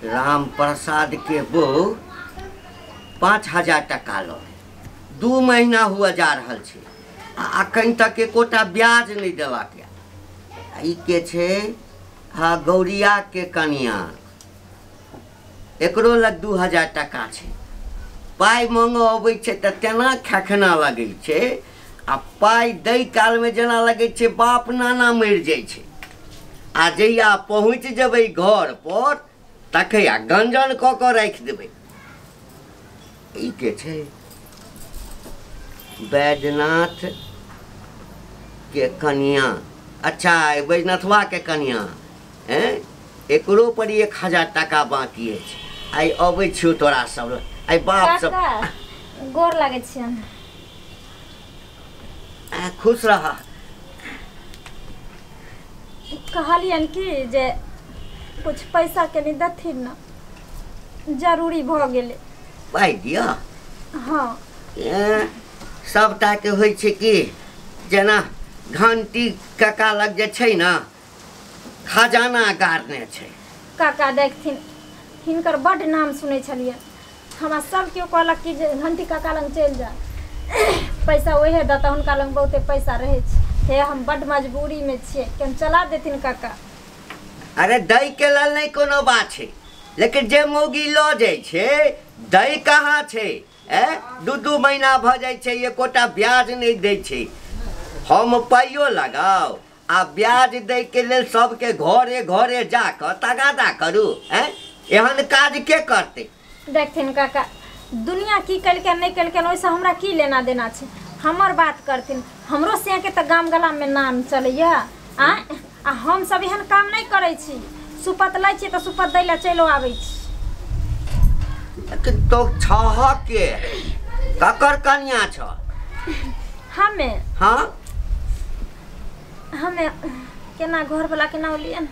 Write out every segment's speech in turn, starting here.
राम प्रसाद के बहू 5,000 टका लो 2 महीना हुआ जा रहा छे अखन तक एकोटा ब्याज नहीं देलक ई के छे हाँ गौरिया के कनिया एकरो लग 2,000 टका छे पाई मांगो अबै छे त तेना खखना लगे छे आ पाई दै काल में जना लगे छे बाप नाना मर जाय छे आ जहिया पहुँच जेबै घर पर तखैया गंजन क के राख देबै ई के छे बैजनाथ के कनिया अच्छा बैजनाथवा के कनिया हैं एकरो पर 1,000 टका बाकी है आई अबै छियो तोरा सब आई बाप सब गोर लागे छी खुश रहा कहलियन कि जे कुछ पैसा के नहीं दथिन ना जरूरी भ गेले पाई दिया हाँ सबटा के होइ छै कि जेना घंटी काका लग जे छै ना खजाना गारने छै काका देखथिन हिनकर बड़ नाम सुनै छलिए हमरा सब केओ कहलक कि जे घंटी काका लग चल जा पैसा ओहे देता हुनका लग बहुते पैसा रहे छै हे हम बड़ मजबूरी में छिए केन चला देथिन काका अरे दई के लेल नहीं कोनो बात छै लेकिन जे मौगी लो जाय छै दई कहाँ छै 2 महीना भ जाय छै एकोटा ब्याज नहीं दै छै हम पाइयो लगाओ आ ब्याज दै के लेल सबके घरे घरे जाकर तगादा करू एहन काज के करते देखथिन काका दुनिया की कलके नहीं कलके ओइसे हमरा की लेना देना छै हमर बात करथिन हमरो से के त गाम गला में नाम चलैया आ हम सब एहन काम नहीं करे छी सुपत लै छी त सुपत दै ले चलो आबै छी लेकिन तो छह के ककर कन्या छ हमें हाँ हमें केना घर वाला के नाम लियन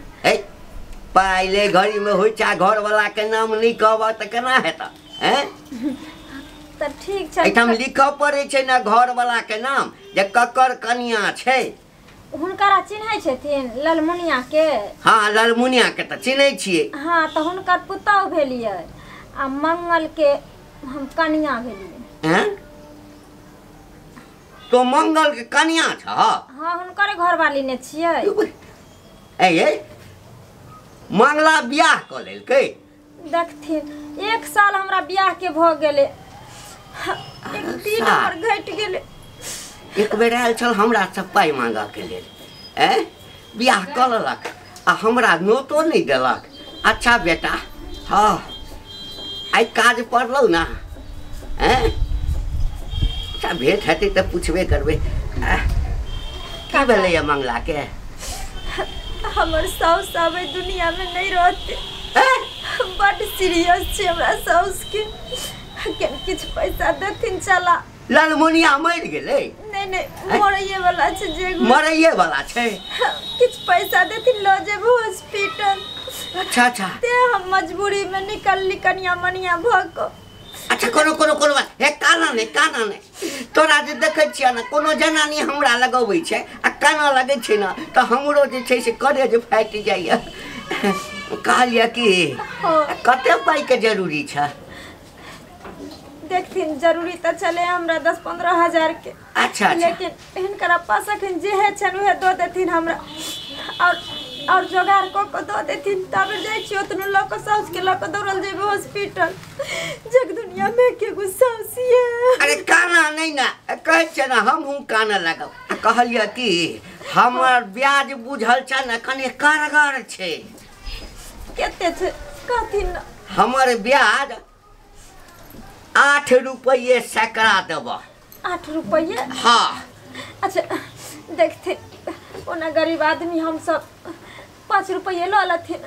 पहले घड़ी में होइ छै घर वाला के नाम नहीं कहब त केना हेता त ठीक छै एठम लिखऽ पड़े छै ना घर वाला के नाम जे ककर कन्या छै हुनकरा चिन्है छथिन ललमुनिया के हाँ ललमुनिया के त चिन्है छियै हाँ त हुनकर पुतौह भेलियै आ मंगल के हम कन्या भेलियै हैं तो मंगल के कन्या छ हाँ हुनकर घरवाली ने छियै ए मंगला बियाह क लेलकै देखथिन 1 साल हमरा बियाह के भ गेले एक दिन हमर घट गेले एक बेर आयल छल हमरा से पाई मांगा के लेल बियाह क लेलक आ हमरा नोतो नहीं देलक अच्छा बेटा हाँ आई काज पड़लौ ना अच्छा भेंट हेतै त पूछबे करबे की भेलै मंगला के हमर साउस आबे दुनिया में नहीं रहते बड़ सीरियस छे हमरा साउस के किछ पैसा देथिन चला ललमुनिया मर गेलै नहीं मरैये वाला छे जे मरैये वाला छे किछ पैसा देथिन ल जेबो हॉस्पिटल अच्छा ते हम मजबूरी में निकलली कनिया मनिया भक अच्छा कोनो बात हे काना ने तोरा जे देखै छिया ना कोनो जनानी हमरा लगबै छै आ काना लगै छै ना त हमरो जे छै से करे जे फाटि जाइया कहलिया कि कते पाई के जरूरी छ देखथिन जरूरी त चले हमरा 10-15 हजार के अच्छा लेकिन हिनकरा पास अखन जे है छन उहे दो देथिन हमरा और जोगाड़ को दो देथिन तब जाय छी ओतनु लोक साउस के लोक दौड़ल जेबे हॉस्पिटल जग दुनिया में के गुस्सा सिए अरे काना नहीं ना कहै छ ना हम हूं काना लगाव कहलिया कि हमर ब्याज बुझल छ ना कने कारगर छै केते छै कथिन हमर ब्याज 8 रुपये सैकड़ा देब 8 रुपये हाँ अच्छा देखते ओना गरीब आदमी हम सब 5 रुपये लो लथिन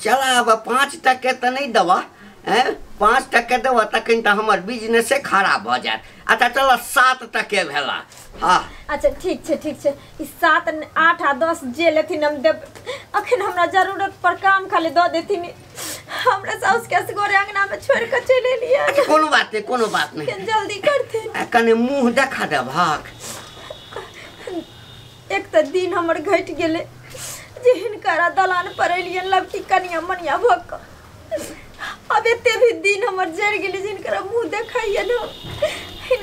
चला अब 5 टके तो नहीं देव 5 टके देव तखन तो हमर बिजनेस खराब भ जात अच्छा चलो 7 टके भेला हाँ अच्छा ठीक छे ई 7 8 आ 10 जे लेथिन हम देब अखन हमरा जरूरत पर काम खाली दो देथिन हमरा साउस के असगोरे अंगना में छोड़ के चले लिया अच्छा कोनो बात नहीं जल्दी करथिन कने मुंह देखा दे भाग एक तो दिन हमर घट गेले जे हिनकरा दलान पर एलियन लबकी कनिया मनिया भक अब एते भी दिन हमर जड़ गेली जिनकर मुंह देखाइए न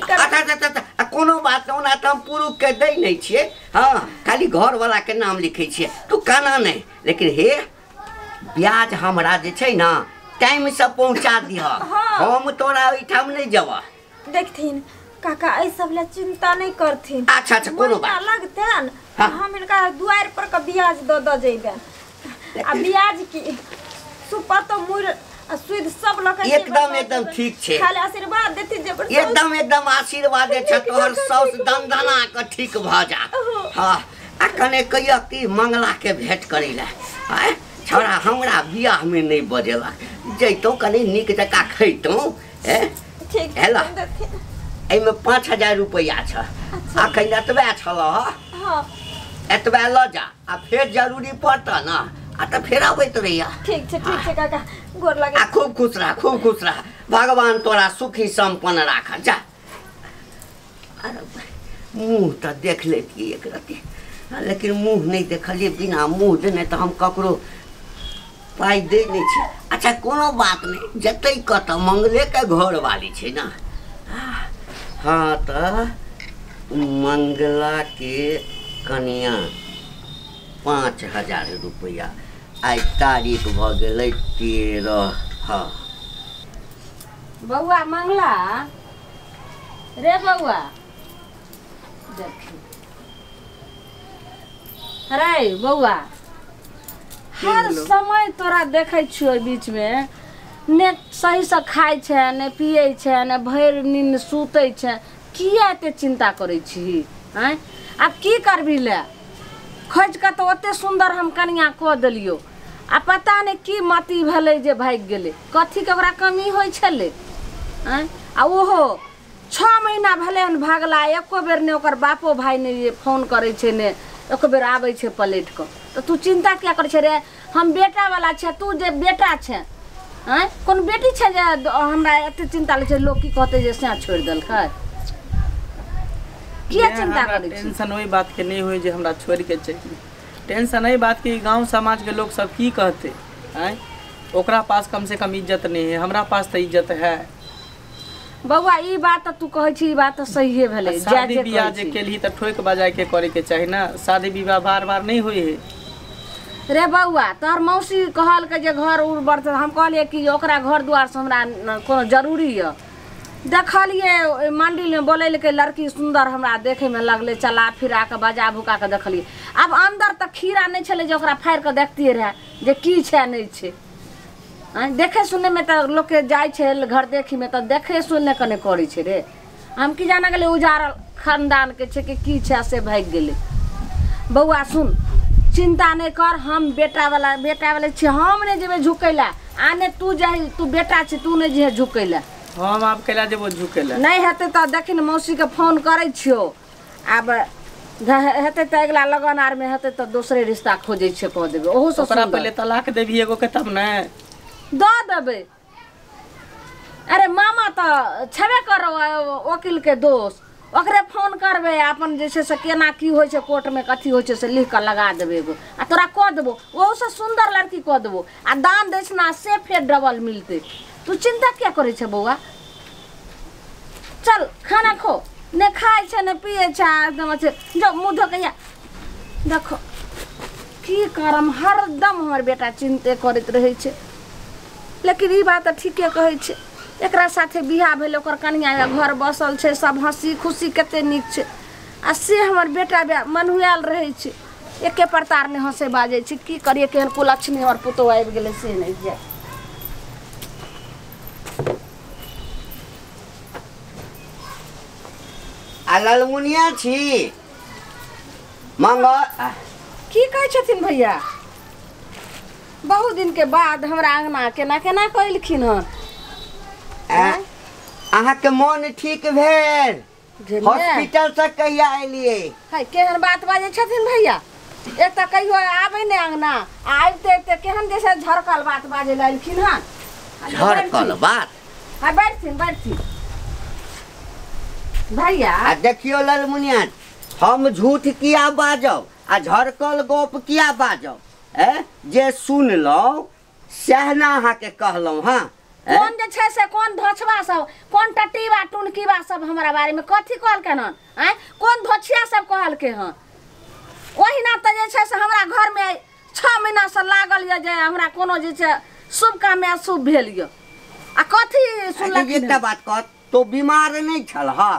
अच्छा कोनो बात ना तो हम पुरुष के दै नहीं छिए। हाँ खाली घर वाला के नाम लिखे छिए तू काना नहीं। लेकिन हे ब्याज हमरा जे छै ना टाइम से पहुंचा दिह। हम तोरा ओइठाम नहीं जवा। देखथिन काका ऐ सब ले चिंता नहीं करथिन। अच्छा कोनो बात लगतन हम इनका दुआर पर का ब्याज द जइबे। आ ब्याज की सुपर तो मुर सुध सब लोग एकदम ठीक छे। खाली आशीर्वाद देती जबरदस्त एकदम आशीर्वाद दे छ तोहर सौस दंदना के ठीक भ जा। हां अखने कहिया की मंगला के भेंट करै ला। हां छोरा हमरा बियाह में नहीं बजेला जइतो कनी निक जका खैतो। ठीक हैला एमे 5000 रुपया छ। अखन एतबे छल। हां एतबे ल जा आ फिर जरूरी पड़ता ना आ त फिर आबैत रहिया। ठीक छे काका गोर लागे। आ खूब खुश रह भगवान तोरा सुखी संपन्न राख जा। अरे मुंह तो देख लेती एक रति लेकिन मुंह नहीं देखलिए बिना मुंह देने तो हम ककरो पाई दे नहीं छी। अच्छा कोनो बात नहीं जतै कत मंगले के घर वाली छे ना। हाँ तो मंगला के कन्या 5000 रुपया आई तारीख भ गेलै 13। हाँ बउआ मंगला रे बउआ देखी रे बउआ हर समय तोरा देखे छियो बीच में ने सही से खाय छे ने पिए छे ने भर नींद सुते छे किया एते चिंता करे छी। हैं अब की करबी ले खोज के तो ओते सुंदर हम कन्या को देलियो आ पता नहीं की मती भेले जे भाग गेले कथी के ओकरा कमी होय छले। हैं आ ओहो 6 महीना भेले हन भागला एको बेर ने ओकर बापो भाई ने फोन करे छे ने एको बेर आबै छे पलट के। तो तू चिंता क्या करे छे रे हम बेटा वाला छे तू जे बेटा छे। हैं कोन बेटी छे जे हमरा एते चिंता ले छे लोग की कहते जे से छोड़ देल खै किया चिंता करे छी। टेंशन वही बात के नहीं होई जे हमरा छोड़ के चाहिए। टेंशन है बात कि गांव समाज के लोग सब की कहते हैं ओकरा पास कम से कम इज्जत नहीं है हमरा पास तो इज्जत है। बउआ ई बात तू कहै छी बात तो सही है भेले। शादी बियाह जे केली त ठोक बजाय के करे के चाहिए ना। शादी विवाह बार नहीं होई है रे बउआ। तोहर मौसी कहल के जे घर उड़ बढ़त हम कहलिए कि ओकरा घर द्वार से हमरा कोनो जरूरी है। देखलिए मंडिल में बोले के लड़की सुंदर हमरा देखे में लगले चला फिरा के बजा भुका के देखलिए। अब अंदर तक खीरा नहीं छले जे ओकरा फाड़ के देखतिए रहे जे की छे नहीं छे। देखे सुने में तो लोग के जाय छे घर देखी में तो देखे सुने कने करै छे रे। हम की जाना गेले उजारल खानदान के छे कि की छे से भाग गेले। बउआ सुन चिंता नहीं कर हम बेटा वाले छे हम ने जेबे झुकैला आने तू जाई तू बेटा छे तू ने जे झुकैला हम आप केला जेबो झुकैला नहीं हेते तो देखिन मौसी के फोन करे छियो। अब हेते तो अगला लगन आर में हेते तो दूसरे रिश्ता खोजे छे कह देबे ओहो से ओकरा पहले तलाक देबी एगो के तब ना द देबे। अरे मामा तो छबे करो वकील के दोस्त ओकरे फोन करबे अपन जैसे से केना की होय छे कोर्ट में कथी होय छे से लिख के लगा देबे एगो आ तोरा कह देबो ओहो से सुंदर लड़की कह देबो आ दान दक्षिणा से फिर डबल मिलते। तू चिंता क्या करे छे बउआ चल खाना खो ने खाए छे ने पिए छे एकदम छे जो मुंह धो के देखो की करम हरदम हमर बेटा चिंते करत रहे छे। लेकिन ई बात ठीके कहे छे एकरा साथे बियाह भेल ओकर कन्या घर बसल छे सब हंसी खुशी कते नीक छे आ से हमर बेटा मनुआल रहे छे एके प्रकार ने हंसे बाजे छे की करिए केहन कुलक्षणी और पुतो आबि गेले से नहीं जाय। ललमुनिया छी मंगा की कहे छथिन भैया बहुत दिन के बाद हमरा अंगना केना केना कहलखिन हन। अहाँ के मन ठीक भेल हॉस्पिटल से कहिया एलिए है केहन बात बाजे छथिन भैया एक त कहियो आबै ने अंगना आइते ते केहन जैसे झरकल बात बाजे ललखिन हन। झरकल बात हां बैठथिन भैया देखियो ललमुनिया हम झूठ किया बाजब आ झरकल गप किया बाजब जे सुन लो सहना अहाँ के कहलौं। हाँ कौन जे छै से कौन धोछवा सब कौन टटीबा टुनकीबा सब हमरा बारे में कथी कहल के न आय कौन धोछिया सब कहल के हन ओहिना त जे छै से हमरा घर में 6 महीना से लागल ये जे हमरा कोनो जे छै शुभ काम में अशुभ भेल ये आ कथी सुनलक एकटा बात कह तो बीमार नहीं छल हा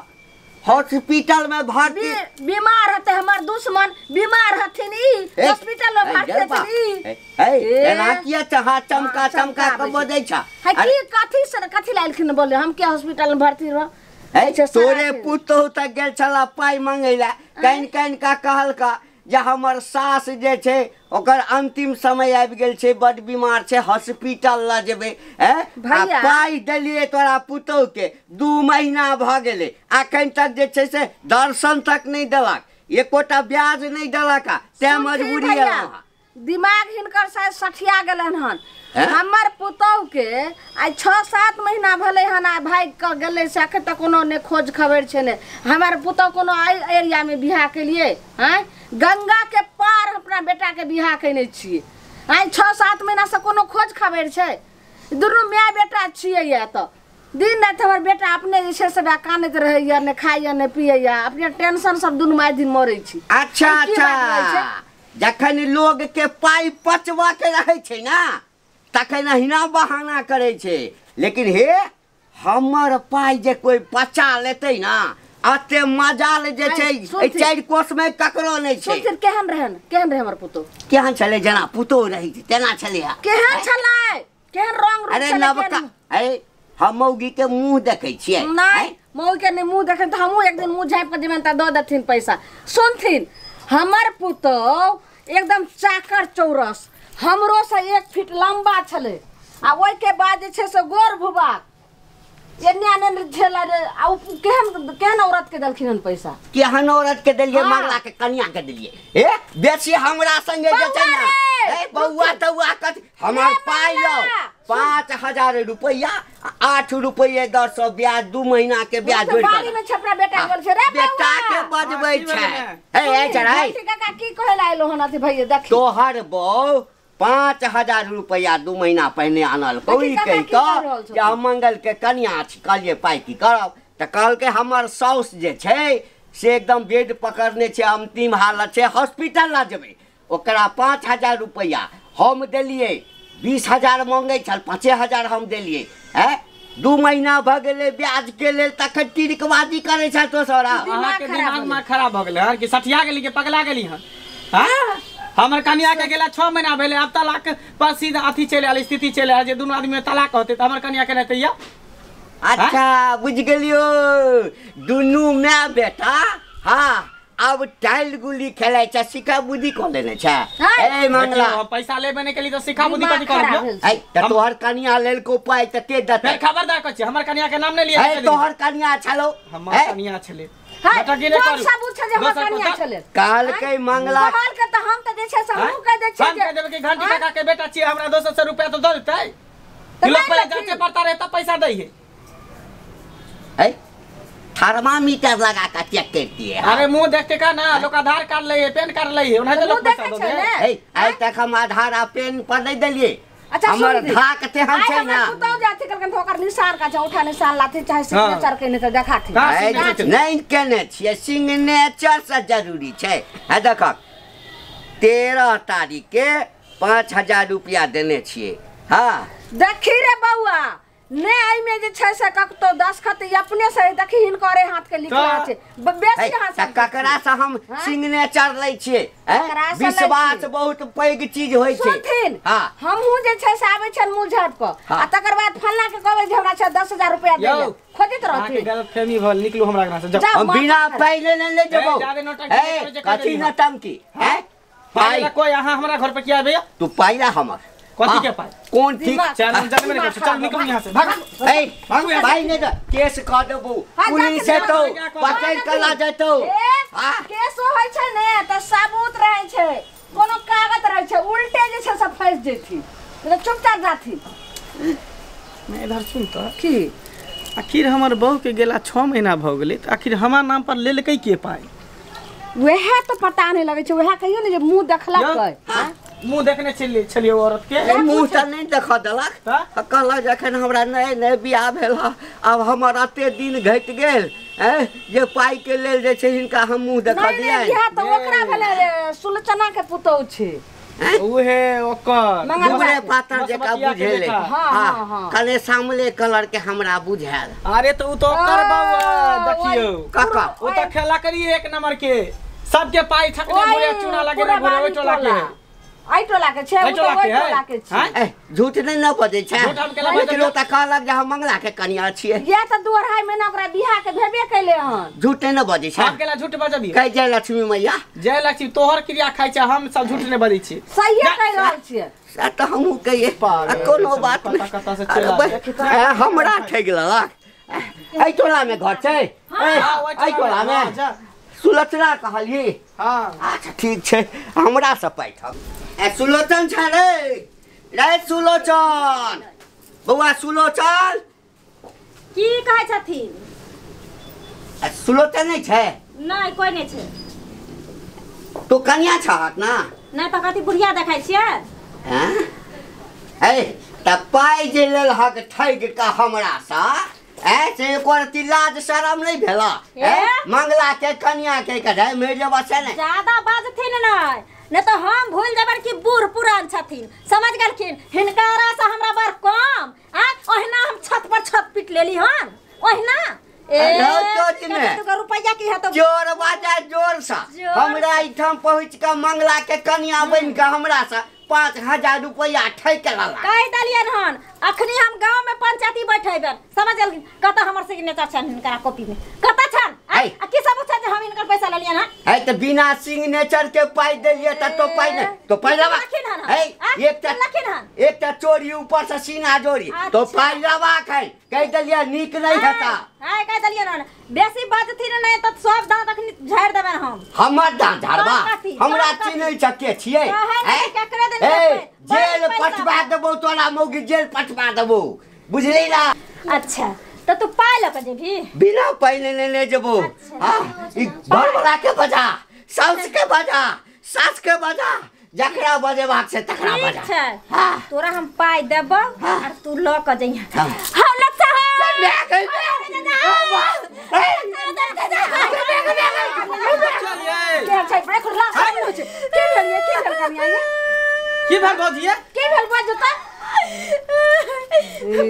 हॉस्पिटल में भर्ती बीमार हते हमर दुश्मन बीमार हथिन ई हॉस्पिटल में भर्ती हथिन एना किया चाहा चमका चमका के बोलै छ है की कथी से कथी लाइलखिन बोले हम के हॉस्पिटल में भर्ती रह तोरे पुतहु त गेल छला पाई मंगैला कहीं कहीं का कहल का जे हमर सास जे छै ओकर अंतिम समय आबि गेल छै बड बीमार छै हॉस्पिटल ल जेबे पाई देलिए तोरा पुतहु के 2 महीना भ गेले अखन तक जे छै से दर्शन तक नहीं देलक एकोटा ब्याज नहीं देलक ते मजबूरी है दिमाग हिनकर शायद सठिया गेलन हन हमर पुतहु के आई 6-7 महीना भले हन आ भाग के गेले से अखन तक कोनो ने खोज खबर छै ने हमर पुतहु कोनो एरिया में बियाह के लिए हैं गंगा के पार अपना बेटा के बियाह केने छिए आई 6-7 महीना से कोनो खोज खबर छै दुनू माय बेटा छिए या त दिन रात हमर बेटा अपने जे छै से कानैत रहैया ने खाइया ने पियैया अपने टेंशन सब दुनू माय दिन मरै छी अच्छा अच्छा जखन लोग के पाई पचवा के रहे छै ना तखन हिना बहाना करे छै लेकिन हे हमर पाई जे कोई पचा लेते ना अते मजाल जे छै ए 4 कोस में ककरो नहीं छै सोचिर केहन रहे हमर पुतो केहन छले जना पुतो रही छै तेना छले केहन छले केहन रंग रूप अरे नवका अरे हम मौगी के मुंह देखे छियै नहीं मौगी के ने मुंह देखे त हमहु एक दिन मुंह झाँप के जेबन त द देथिन पैसा सुनथिन हमर पुतो एकदम चाकर चौरस हमरो से 1 फीट लंबा छले आ ओइ के बाद जे छै से गोर भुबा एन्या ने झेला रे आ केहन औरत के देलखिन हन पैसा केहन औरत के देलिए मंगला के कन्या के देलिए ए बेसी हमरा संगे जे छै ना ए बौआ तौआ कथि हमर पाई लो 5000 रुपया 8 रुपये 10 ब्याज 2 महीना के ब्याज जोड़ बारी में छपरा बेटा बोल छै रे बेटा के बजबै छै ए चढ़ाई काका की कहै लाइलो हन अथि भैया देख तोहर बौ 5000 रुपया 2 महीना पहले आनल कोई कहि के हम मंगल के कन्या छी कहलिए पाई की करब त कहल के हमर साउस जे छै से एकदम बेड पकड़ने छै अंतिम हालत छै हॉस्पिटल ला जेबै ओकरा 5000 रुपया हम देलिए 20000 मांगे छल 5000 हम देलिए हैं 2 महीना भ गेले ब्याज के लेल तखन तिरकबाजी करे छ तो सारा अहाँ के दिमाग में खराब भ गेले हर कि सठिया गेली के पगला गेली हन हां हमर कन्या के गेला 6 महीना भेले अब तलाक पर सीधा अथी चले आल स्थिति चले आ जे दुनु आदमी में तलाक होते त हमर कन्या के रहते या अच्छा बुझ गेलियो दुनु माय बेटा हां अब टाइल गुली खेलाय छ सिखा बुद्धि क लेने छ ए मंगला पैसा लेबे ने के लिए तो सिखा बुद्धि कथि करबो ए त तोहर कन्या लेल को पाई त के दते फिर खबरदार क छी हमर कन्या के नाम नै लिया ए तोहर कन्या छलो हमर कन्या छले बेटा के ने करू सब छ जे हमर कन्या छले काल के मंगला काल के त हम त जे छै से हम कह दे छै हम कह देबे कि घंटी काका के बेटा छी हमरा 200 रुपया तो दे देतै किलो पहले जांचे पड़ता रहता पैसा दई है ए थर्मामीटर लगा के चेक करती है अरे मुंह देख के का ना लोग आधार कार्ड ले पेन कार्ड ले उन्हें तो लोग पैसा दे ए आई तक हम आधार आ पेन पर नहीं देलिए अच्छा हमर धाक ते हम छै ना पुतौ जाति करकन तो ओकर निशान का उठा निशान लाथे चाहे सिग्नेचर के ने त देखाथि नहीं केने छिए सिग्नेचर से जरूरी छै है देख 13 तारीख के 5000 रुपया देने छिए हां देखी रे बौआ ने आई में जे छै से कक तो 10 खत अपने से देखी हिन करे हाथ के लिखला छै बेसी हाथ से ककरा से हम सिग्नेचर लै छिए विश्वास बहुत पैग चीज होय छै हां हमहु जे छै से आबै छन मुंह झाप क आ तकर बाद फल्ला के कहबै जे हमरा छै 10000 रुपया दे खोजत रहथि आके गलत फहमी भल निकलू हमरा घर से जब हम बिना पहले ले जेबो कथि नटंकी है पाई कोई यहां हमरा घर पे किया भैया तू पाइला हमर कथि के पाई कौन ठीक चल हम जन्म नहीं चल निकल यहां से भाग ए भाई ने केस कर देबो पुलिस से तो पकड़ के ला जेतो हां केस होय छै ने त सबूत रहै छै कोनो कागज रहै छै उल्टे जे छै सब फंस जेथि त चुपचाप जाथि मैं इधर सुन तो की आखिर हमर बहू के गेला 6 महीना भ गेलै त आखिर हमार नाम पर लेलकै के पाई वह तो पता नहीं लगे छै वह कहियो ने जे मुंह देखलक मुंह देखने छलिए औरत के मुँह तऽ नहीं देख देलक कहलक जखन हमरा नए नए बियाह भेल अब हमर एते दिन घटि गेल जे पाई के लेल जे छै हिनका हम मुँह देखा दियै तो ओकरा भेले सुलोचना के पुतौ छै उहे ओकर मंगलपुरे पातर जका बुझेले हां कने सामले कलर के हमरा बुझायल अरे तो उ तो कर बाबा देखियो काका उ तो खेला करी एक नंबर के सबके पाई छकने भोरे चूना लगे रे भोरे टोला के आई टोला के छै आई टोला के टोला के छै झूठ नहीं न बजै छै झूठ हम केला बजै लेकिन त कहलक जे हम मंगला के कनिया छियै ये त 2.5 महीना ओकरा बियाह के भेबे कैले हन झूठ नहीं न बजै छै हम केला झूठ बजबी कह जय लक्ष्मी मैया जय लक्ष्मी तोहर क्रिया खाइ छै हम सब झूठ नहीं बजै छी सही कह रहल छियै से त हमहू कहिए कोनो बात नहीं हमरा ठग लेलक आई टोला में घर छै आई टोला में सुलोचना कहलिए हां अच्छा ठीक छै हमरा से पैठब सुलोचन छै रे सुलोचन बौआ सुलोचन की कहै छथिन सुलोचन नहीं छै नहीं कोई नहीं छै तो कन्या छहक ना नहीं तो कथी बुढ़िया देखाइ छियै हैं त पाई जे लेल हक ठग का हमरा सा से कोन लाज शरम नहीं भेला मंगला के कन्या के कहे मेर जब से नहीं ज्यादा बाजथिन नहीं तो हम भूल जबर कि बूढ़ पुरान छथिन समझ गेलखिन हिनकारा से हमरा बड़ कम ओहिना हम छत पर छत पीट लेली हन ओहिना रुपया की है तो जोर बाजा जोर सा हमरा इठम पहुंच के मंगला के कन्या बन के हमरा से 5000 रुपया ठक लेला कह दलियन हन अखनी हम गांव में पंचायती बैठेबन समझ गेल कत हमर सिग्नेचर छन हिनकरा कॉपी में कत छन आ की सब छै जे हम हिनकर पैसा लेलियन है त बिना सिग्नेचर के पाई देलिए त तो पाई नहीं तो पाई लवा है एक त चोरी ऊपर से सीना जोड़ी तो पाई लवा खाई कह दलिए नीक नहीं हेता है कह दलियन हन बेसी बाजथिन नहीं त सब दांत अखनी झाड़ देबन हमर दांत झाड़बा हमरा चिन्है छके छियै जेल पटवा देबो तोरा मौगी जेल पटवा देबो बुझली ना अच्छा तो तू पाई ल के जेबी बिना पाई ले जेबो हां ई घर वाला के बजा सास के बजा सास के बजा जकरा बजेबाक से तकरा बजा हां तोरा हम पाई देबो और तू ल के जइहा हां लगता है ले गई क्या छै ब्रेक ला के भेल कनिया की भेल भौजिया के भेल बाजता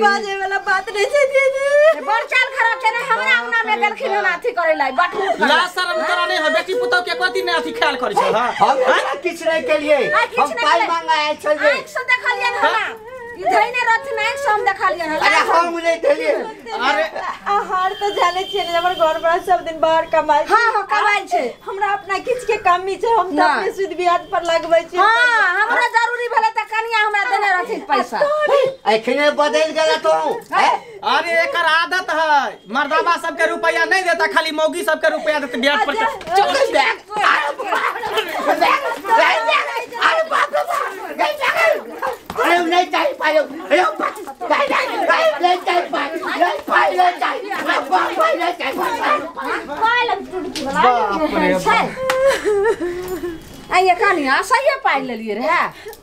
बाजे वाला बात नहीं छै दीदी बड़ चाल खराब छै ने हमरा अंगना में गेलखिन हन अथी करे लाई बाटू ला शर्म तोरा नहीं हो बेटी पुतौ के कथि नहीं अथी ख्याल करै छै हम किछ नहीं केलिए हम पाई मांगाए छलिए आंख से देखलियन हमरा ई धइने रथ नहीं सम देखलियन हला अरे हम नहीं देलिए अरे आहार तो जाने छिए हमर घर बड़ा सब दिन बाहर कमाई हां कमाई छै हमरा अपना किछ के कमी छै हम त अपने सुध ब्याज पर लगबै छी हां हमरा जरूरी भेले त कनिया हमरा देने रहथि पैसा एखने बदल गेला तो अरे एकर आदत है मर्दाबा सबके रुपया नहीं देता खाली मौगी सबके रुपया देते ब्याज पर चल बैग अरे बाप अरे नहीं चाहिए पाई अरे नहीं चाहिए पाई नहीं चाहिए पाई लग टुटकी वाला आइए कनिया सही पाई लेलिए रे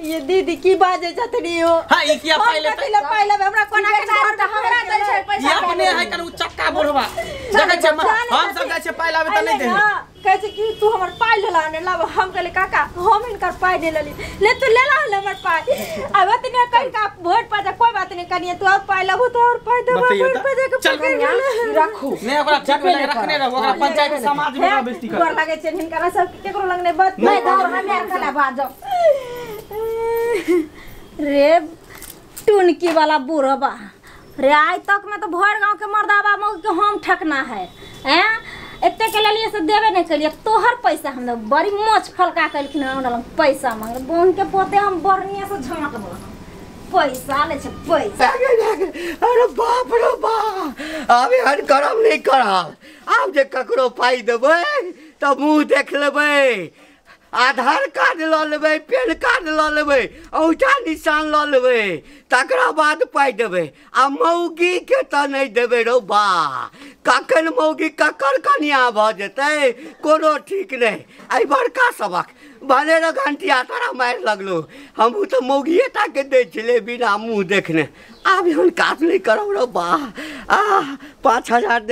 ये दीदी की बाजे छतनी हो हां ई किया पाई ले पाई ले हमरा कोना के त हमरा दै छै पैसा ये अपने है कनु चक्का बोरबा देखे छै हम सब जाय छै पाई लाबे त नहीं दे कहे छै कि तू हमर पाई लेला ने लाब हम कहले काका हम इनकर पाई दे लेली ले तू लेला हमर पाई अब तने कहि का वोट पर कोई बात नहीं कनिए तू और पाई लेबो तो और पाई देबो वोट पे जाके चल कनिया रखू नहीं ओकरा ठीक में रखने रहो ओकरा पंचायत समाज में बेइज्जती कर डर लागे छै हिनकर सब केकरो लगने बात नहीं तो हमें अकेला बाजो रे टुनकी वाला बूढ़बा रे आज तक में तो भर गांव के मर्दाबा मौगी के हम ठकना है हैं एते के लिए से देबे नहीं करिए तोहर पैसा हम बड़ी मोच फलका कलखिन हमरा पैसा मांग बोन के पोते हम बरनिया से झांक दो पैसा ले छै पैसा अरे बाप रे बाप अबे हर करम नहीं करब आब जे ककरो पाई देबै त मुंह देख लेबै आधार कार्ड ल लेबै पैन कार्ड ल लेबै औंठा निशान ल लेबै तकरा बाद पाई देबै आ मौगी के त नहीं देबै रौ बा कखन मौगी ककर कनिया भ जेतै कोनो ठीक नहीं आई बड़का सबक भने र घंटिया तारा मार लगलो हम तो मौगिए टा के दे छले बिना मुंह देखने आब हम काज नहीं करब रे बा 5,000